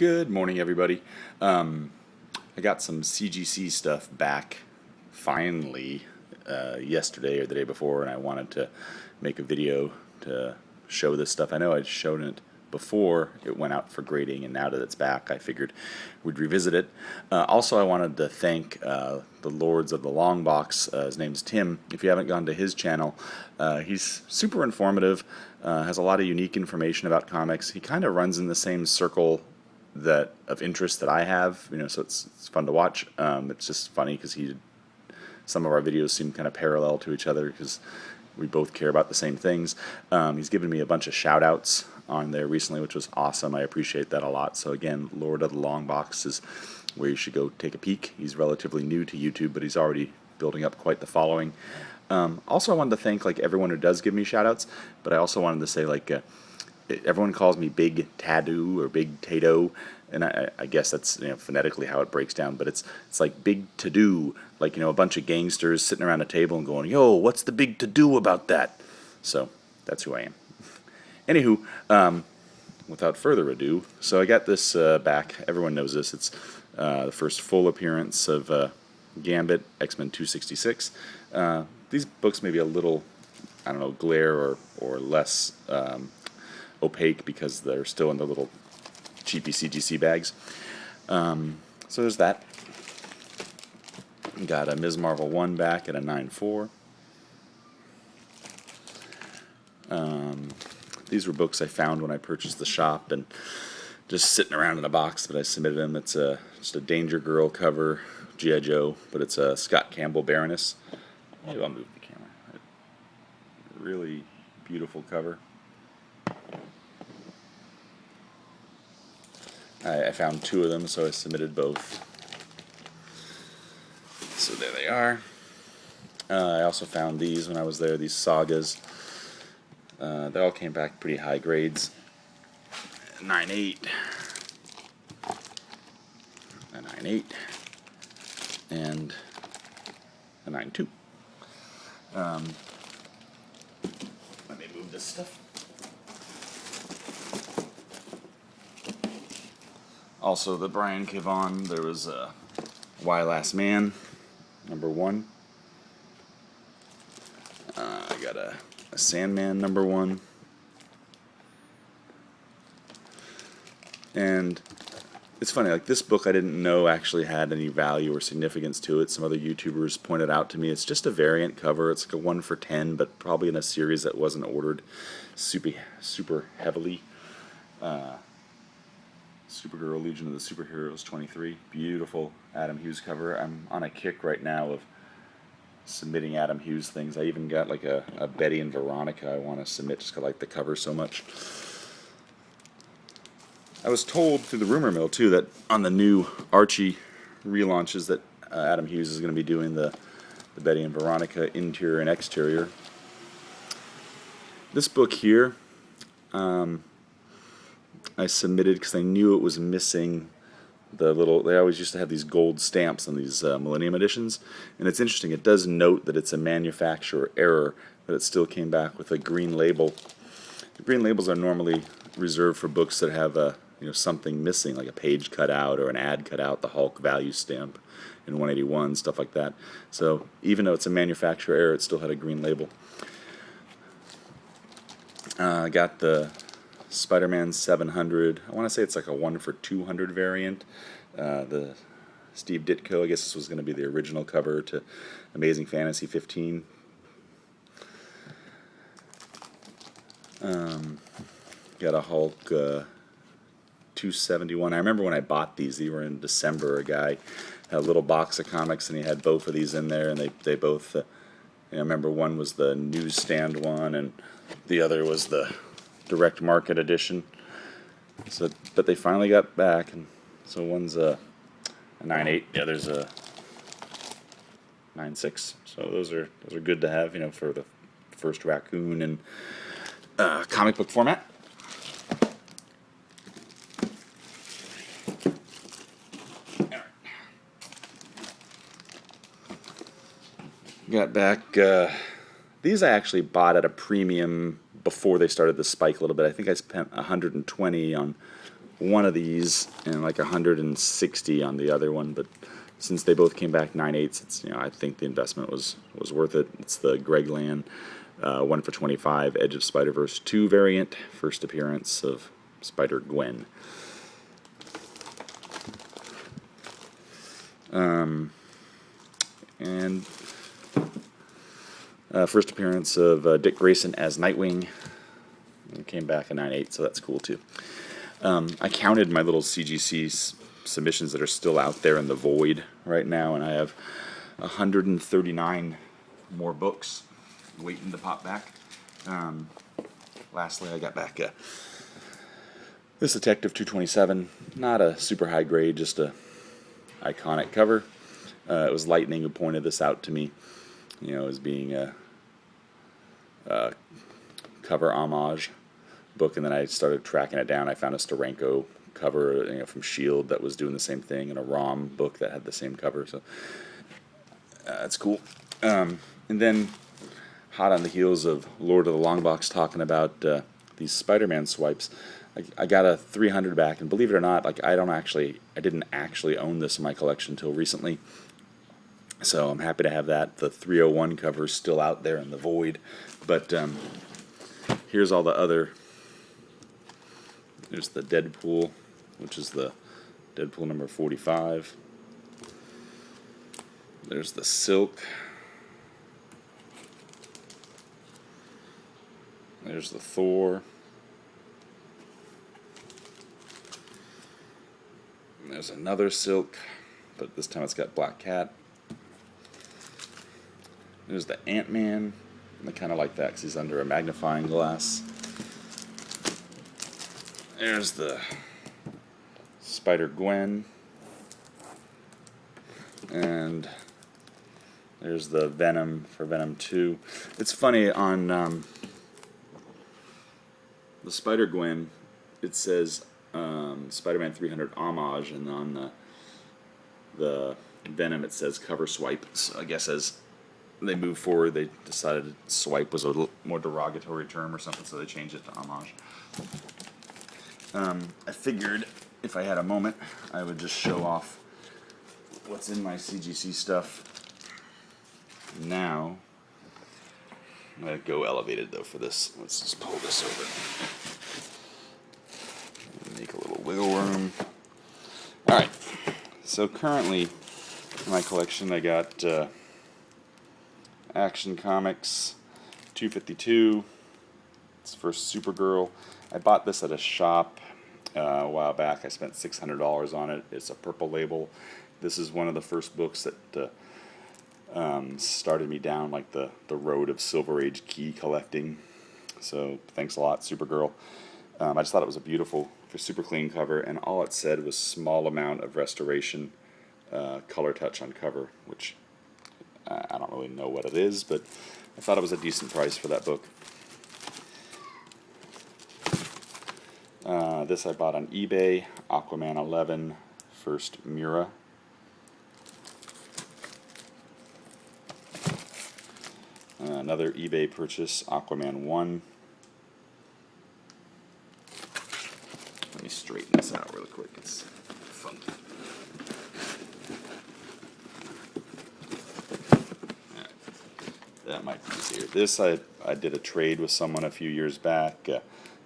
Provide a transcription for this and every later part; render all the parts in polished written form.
Good morning, everybody. I got some CGC stuff back finally yesterday or the day before, and I wanted to make a video to show this stuff. I know I'd shown it before it went out for grading, and now that it's back, I figured we'd revisit it. Also, I wanted to thank the Lords of the Long Box. His name's Tim. If you haven't gone to his channel, he's super informative, has a lot of unique information about comics. He kind of runs in the same circle of interest that I have, so it's fun to watch. It's just funny because some of our videos seem kind of parallel to each other because we both care about the same things. He's given me a bunch of shout outs on there recently, which was awesome. I appreciate that a lot. So again, Lord of the Long Box is where you should go take a peek. He's relatively new to YouTube, but he's already building up quite the following. Also, I wanted to thank everyone who does give me shout outs, but I also wanted to say everyone calls me Big Tadu or Big Tato, and I guess that's phonetically how it breaks down, but it's like big to do, a bunch of gangsters sitting around a table and going, "Yo, what's the big to do about that?" So that's who I am. Anywho, without further ado, so I got this back. Everyone knows this. It's the first full appearance of Gambit, X-Men 266. These books may be a little, glare or less opaque because they're still in the little cheapy CGC bags. So there's that. Got a Ms. Marvel 1 back at a 9.4. These were books I found when I purchased the shop and just sitting around in a box, but I submitted them. It's just a Danger Girl cover, G.I. Joe, but it's a Scott Campbell Baroness. Maybe I'll move the camera. Really beautiful cover. I found two of them, so I submitted both. So there they are. I also found these when I was there, these sagas. They all came back pretty high grades. 9.8, a 9.8, and a 9.2. Let me move this stuff. Also, the Brian K. Vaughan, there was Why Last Man, number 1. I got a Sandman, number 1. And it's funny, this book I didn't know actually had any value or significance to it. Some other YouTubers pointed out to me it's just a variant cover. It's like a 1 for 10, but probably in a series that wasn't ordered super heavily. Supergirl Legion of the Superheroes 23. Beautiful Adam Hughes cover. I'm on a kick right now of submitting Adam Hughes things. I even got a Betty and Veronica I want to submit just because I like the cover so much. I was told through the rumor mill too that on the new Archie relaunches that Adam Hughes is going to be doing the Betty and Veronica interior and exterior. This book here, I submitted because I knew it was missing they always used to have these gold stamps on these Millennium editions, and it's interesting, it does note that it's a manufacturer error, but it still came back with a green label. The green labels are normally reserved for books that have something missing, like a page cut out or an ad cut out, the Hulk value stamp in 181, stuff like that. So even though it's a manufacturer error, it still had a green label. I got the Spider-Man 700. I want to say it's like a 1 for 200 variant. The Steve Ditko, I guess this was going to be the original cover to Amazing Fantasy 15. Got a Hulk 271. I remember when I bought these were in December. A guy had a little box of comics and he had both of these in there, and they both, I remember one was the newsstand one and the other was the direct market edition. So, but they finally got back, and so one's a 9.8, the other's a 9.6. So those are good to have, for the first raccoon in comic book format. Got back these I actually bought at a premium before they started to spike a little bit. I think I spent $120 on one of these and like 160 on the other one, but since they both came back 9/8, it's, I think the investment was worth it. It's the Greg Land 1 for 25 Edge of Spider-Verse 2 variant, first appearance of Spider-Gwen. And first appearance of Dick Grayson as Nightwing. It came back in 9/8, so that's cool too. I counted my little CGC submissions that are still out there in the void right now, and I have 139 more books waiting to pop back. Lastly, I got back this Detective 227, not a super high grade, just a iconic cover. It was Lightning who pointed this out to me, as being a cover homage book, and then I started tracking it down. I found a Steranko cover, from S.H.I.E.L.D. that was doing the same thing, and a ROM book that had the same cover, so that's cool. And then, hot on the heels of Lord of the Longbox talking about these Spider-Man swipes, I got a 300 back, and believe it or not, I didn't actually own this in my collection until recently, so I'm happy to have that. The 301 cover is still out there in the void, but here's all the other. There's the Deadpool, which is the Deadpool number 45. There's the Silk. There's the Thor. There's another Silk, but this time it's got Black Cat. There's the Ant-Man. I kind of like that because he's under a magnifying glass. There's the Spider-Gwen. And there's the Venom for Venom 2. It's funny, on the Spider-Gwen, it says Spider-Man 300 homage, and on the Venom it says cover swipe. So I guess as they move forward, they decided swipe was a little more derogatory term or something, so they changed it to homage. I figured if I had a moment, I would just show off what's in my CGC stuff now. I'm going to go elevated, though, for this. Let's just pull this over. Make a little wiggle room. Alright, so currently in my collection I got Action Comics 252. It's first Supergirl. I bought this at a shop a while back. I spent $600 on it. It's a purple label. This is one of the first books that started me down like the road of Silver Age key collecting. So thanks a lot, Supergirl. I just thought it was a beautiful, super clean cover, and all it said was small amount of restoration, color touch on cover, which I don't really know what it is, but I thought it was a decent price for that book. This I bought on eBay, Aquaman 11, first Mura. Another eBay purchase, Aquaman 1. Let me straighten this out really quick, it's funky. That might be easier. This I did a trade with someone a few years back.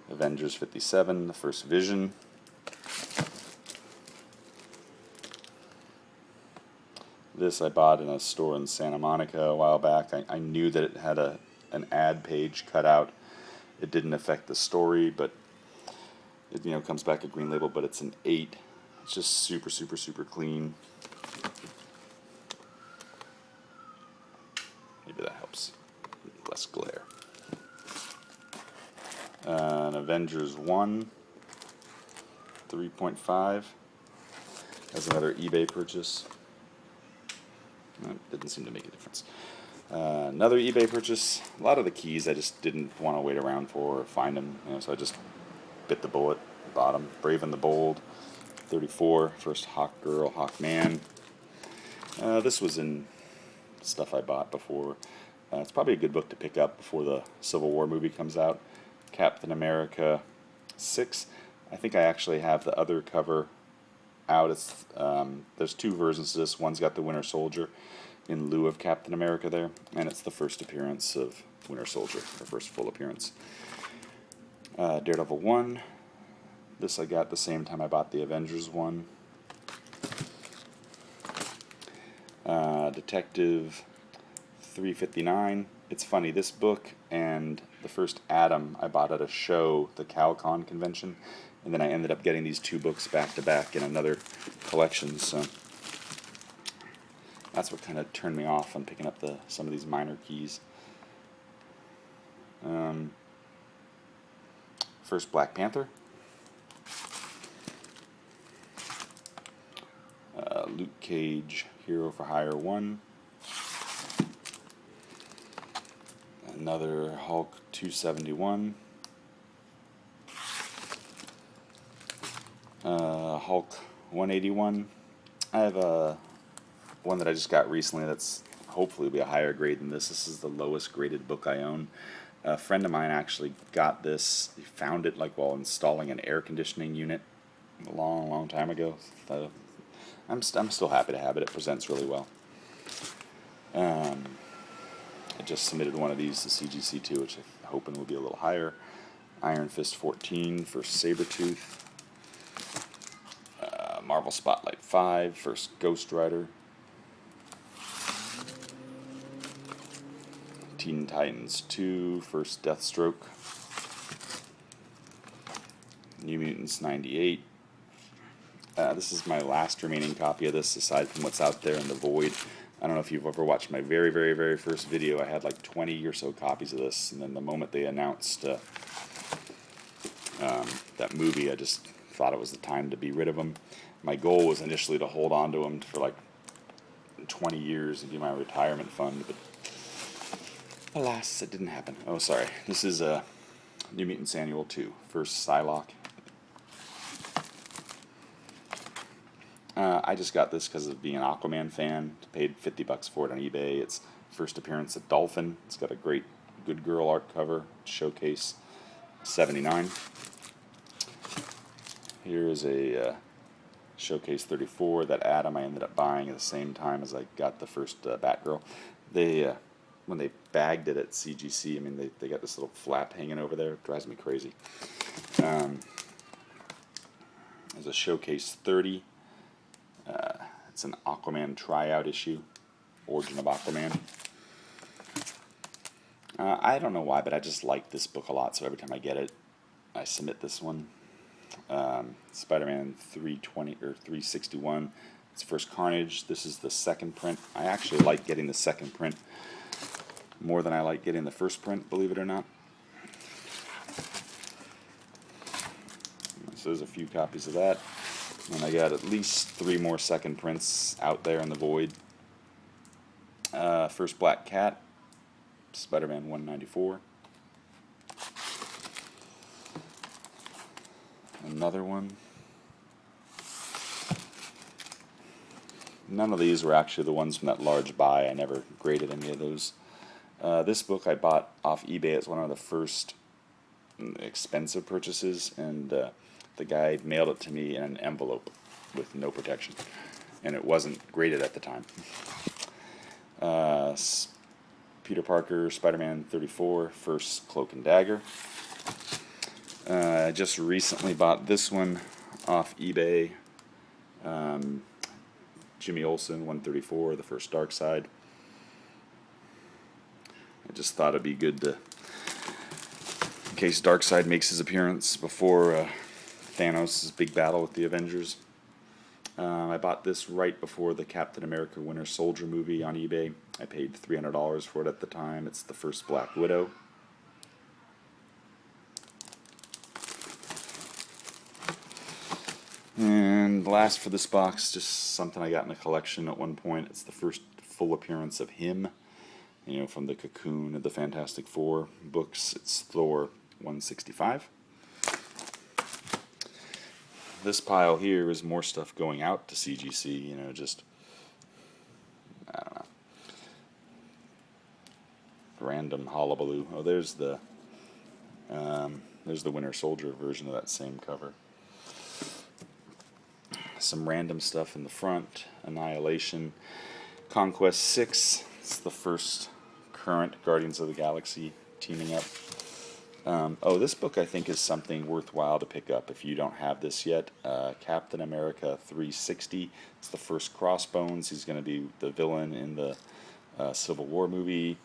Avengers 57, the first Vision. This I bought in a store in Santa Monica a while back. I knew that it had an ad page cut out. It didn't affect the story, but it comes back a green label, but it's an 8. It's just super, super, super clean. Maybe that helps. Less glare. An Avengers 1, 3.5. That's another eBay purchase. Didn't seem to make a difference. Another eBay purchase. A lot of the keys I just didn't want to wait around for or find them, so I just bit the bullet, bought them. Brave and the Bold, 34, first Hawkgirl, Hawkman. This was in stuff I bought before. It's probably a good book to pick up before the Civil War movie comes out. Captain America 6. I think I actually have the other cover out. It's there's two versions of this. One's got the Winter Soldier in lieu of Captain America there, and it's the first appearance of Winter Soldier, or first full appearance. Daredevil 1. This I got the same time I bought the Avengers 1. Detective 359. It's funny, this book and the first Adam I bought at a show, the CalCon convention, and then I ended up getting these two books back to back in another collection, so that's what kind of turned me off on picking up some of these minor keys. First Black Panther. Luke Cage, Hero for Hire 1. Another Hulk 271. Hulk 181. I have one that I just got recently that's hopefully will be a higher grade than this. This is the lowest graded book I own. A friend of mine actually got this. He found it like while installing an air conditioning unit a long time ago. I'm still happy to have it. It presents really well. I just submitted one of these to CGC too, which I'm hoping will be a little higher. Iron Fist 14 for Sabretooth. Marvel Spotlight 5, first Ghost Rider. Teen Titans 2, first Deathstroke. New Mutants 98. This is my last remaining copy of this, aside from what's out there in the void. I don't know if you've ever watched my very first video. I had like 20 or so copies of this, and then the moment they announced that movie, I just thought it was the time to be rid of them. My goal was initially to hold on to them for like 20 years and do my retirement fund, but alas, it didn't happen. Oh, sorry. This is New Mutants Annual 2, first Psylocke. I just got this because of being an Aquaman fan. Paid $50 for it on eBay. It's first appearance of Dolphin. It's got a great Good Girl art cover. Showcase 79. Here is a Showcase 34 that Adam I ended up buying at the same time as I got the first Batgirl. They when they bagged it at CGC, I mean they got this little flap hanging over there. It drives me crazy. There's a Showcase 30. It's an Aquaman tryout issue, Origin of Aquaman. I don't know why, but I just like this book a lot, so every time I get it, I submit this one. Spider-Man 320 or 361. It's first Carnage. This is the second print. I actually like getting the second print more than I like getting the first print, believe it or not. So there's a few copies of that. And I got at least 3 more second prints out there in the void. First Black Cat, Spider-Man 194. Another one. None of these were actually the ones from that large buy. I never graded any of those. This book I bought off eBay. It's one of the first expensive purchases, and the guy mailed it to me in an envelope with no protection, and it wasn't graded at the time. Peter Parker, Spider-Man 34, first Cloak-and-Dagger. I just recently bought this one off eBay. Jimmy Olsen 134, the first Darkseid. I just thought it'd be good to, in case Darkseid makes his appearance before Thanos' big battle with the Avengers. I bought this right before the Captain America Winter Soldier movie on eBay. I paid $300 for it at the time. It's the first Black Widow. And last for this box, just something I got in a collection at one point. It's the first full appearance of him, you know, from the Cocoon of the Fantastic Four books. It's Thor 165. This pile here is more stuff going out to CGC, you know, just, I don't know, random hullabaloo. Oh, there's the Winter Soldier version of that same cover. some random stuff in the front. Annihilation. Conquest 6. It's the first current Guardians of the Galaxy teaming up. Oh, this book I think is something worthwhile to pick up if you don't have this yet. Captain America 360. It's the first Crossbones. He's going to be the villain in the Civil War movie.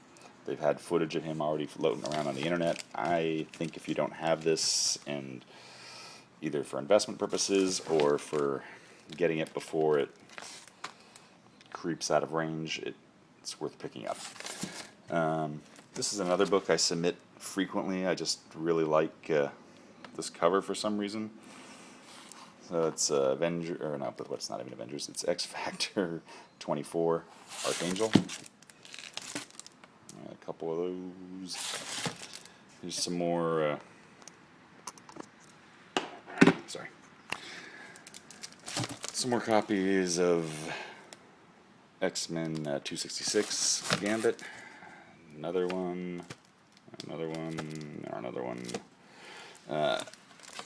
They've had footage of him already floating around on the internet. I think if you don't have this, and either for investment purposes or for getting it before it creeps out of range, it's worth picking up. This is another book I submit frequently. I just really like this cover for some reason. So it's Avenger, or no, but what's not even Avengers? It's X Factor 24 Archangel. A couple of those. Here's some more. Sorry. Some more copies of X-Men 266 Gambit. Another one.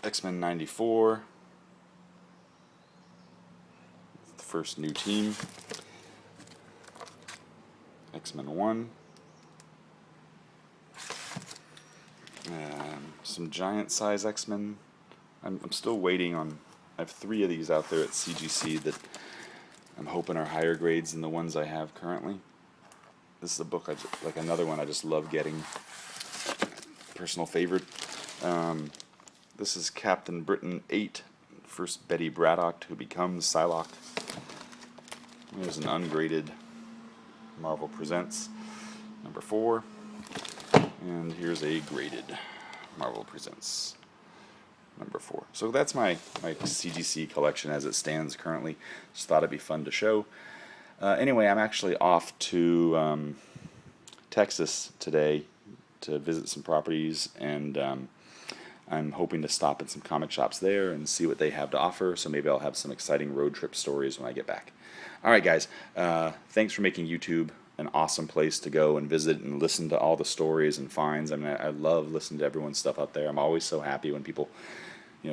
X-Men 94. The first new team. X-Men 1. Some giant size X-Men. I'm still waiting on. I have 3 of these out there at CGC that I'm hoping are higher grades than the ones I have currently. This is a book like another one I just love getting. Personal favorite. This is Captain Britain 8, first Betty Braddock who becomes Psylocke. There's an ungraded Marvel Presents number 4, and here's a graded Marvel Presents number 4. So that's my CGC collection as it stands currently. Just thought it'd be fun to show. Anyway, I'm actually off to Texas today to visit some properties, and I'm hoping to stop at some comic shops there and see what they have to offer, so maybe I'll have some exciting road trip stories when I get back. Alright guys, thanks for making YouTube an awesome place to go and visit and listen to all the stories and finds. I mean, I love listening to everyone's stuff out there. I'm always so happy when people,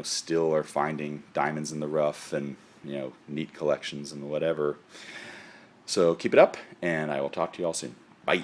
still are finding diamonds in the rough and, neat collections and whatever. So keep it up, and I will talk to you all soon. Bye.